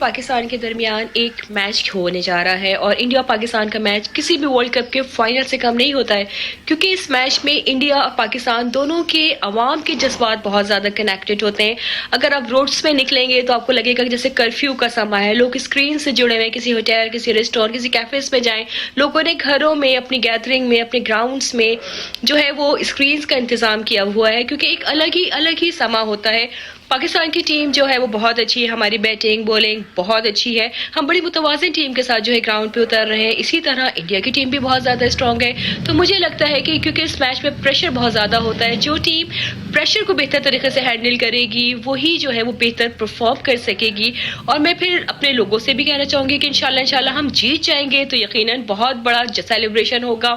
पाकिस्तान के दरमियान एक मैच होने जा रहा है और इंडिया पाकिस्तान का मैच किसी भी वर्ल्ड कप के फाइनल से कम नहीं होता है, क्योंकि इस मैच में इंडिया और पाकिस्तान दोनों के अवाम के जज्बात बहुत ज़्यादा कनेक्टेड होते हैं। अगर आप रोड्स में निकलेंगे तो आपको लगेगा कि जैसे कर्फ्यू का समय है, लोग स्क्रीन से जुड़े हुए हैं, किसी होटल, किसी रेस्टोरेंट, किसी कैफेज में जाएं, लोगों ने घरों में, अपनी गैदरिंग में, अपने ग्राउंड्स में जो है वो स्क्रीन का इंतज़ाम किया हुआ है, क्योंकि एक अलग ही समा होता है। पाकिस्तान की टीम जो है वो बहुत अच्छी है, हमारी बैटिंग बॉलिंग बहुत अच्छी है, हम बड़ी मुतवाज़िन टीम के साथ जो है ग्राउंड पे उतर रहे हैं। इसी तरह इंडिया की टीम भी बहुत ज़्यादा स्ट्रॉन्ग है। तो मुझे लगता है कि क्योंकि इस मैच में प्रेशर बहुत ज़्यादा होता है, जो टीम प्रेशर को बेहतर तरीके से हैंडल करेगी वही जो है वो बेहतर परफॉर्म कर सकेगी। और मैं फिर अपने लोगों से भी कहना चाहूँगी कि इंशाल्लाह हम जीत जाएंगे तो यकीनन बहुत बड़ा सेलिब्रेशन होगा,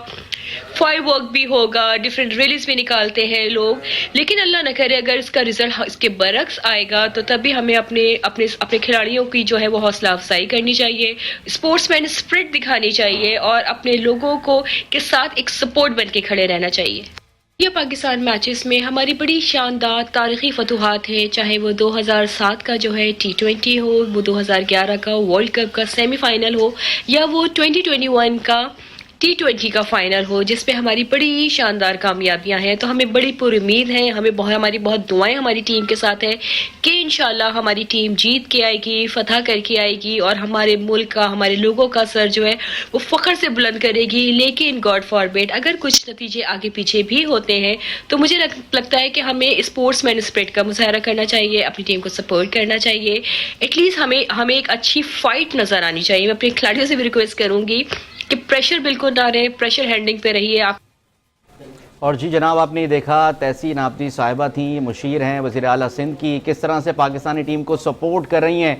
फायरवर्क भी होगा, डिफरेंट रैलीज भी निकालते हैं लोग। लेकिन अल्लाह न करे अगर इसका रिजल्ट इसके बरक्स आएगा तो तब भी हमें अपने अपने अपने खिलाड़ियों की जो है वो हौसला अफजाई करनी चाहिए, स्पोर्ट्समैन स्पिरिट दिखानी चाहिए और अपने लोगों को के साथ एक सपोर्ट बन के खड़े रहना चाहिए। ये पाकिस्तान मैचेस में हमारी बड़ी शानदार तारीखी फतूहात हैं, चाहे वो 2007 का जो है T20 हो, वो 2011 का वर्ल्ड कप का सेमीफाइनल हो, या वो 2021 का T20 का फाइनल हो, जिसपे हमारी बड़ी शानदार कामयाबियां हैं। तो हमें बड़ी पूरी उम्मीद है, हमारी बहुत दुआएं हमारी टीम के साथ है कि इंशाल्लाह हमारी टीम जीत के आएगी, फतह करके आएगी और हमारे मुल्क का, हमारे लोगों का सर जो है वो फ़ख्र से बुलंद करेगी। लेकिन गॉड फॉरबिड अगर कुछ नतीजे आगे पीछे भी होते हैं तो मुझे लगता है कि हमें स्पोर्ट्समैन स्पिरिट का मुजाहरा करना चाहिए, अपनी टीम को सपोर्ट करना चाहिए। एटलीस्ट हमें एक अच्छी फाइट नज़र आनी चाहिए। मैं अपने खिलाड़ियों से भी रिक्वेस्ट करूंगी कि प्रेशर बिल्कुल ना रहे, प्रेशर हैंडलिंग पे रहिए आप। और जी जनाब, आपने देखा तहसीन आबदी साहिबा थी, मुशीर हैं वज़ीर आला सिंध की, किस तरह से पाकिस्तानी टीम को सपोर्ट कर रही हैं।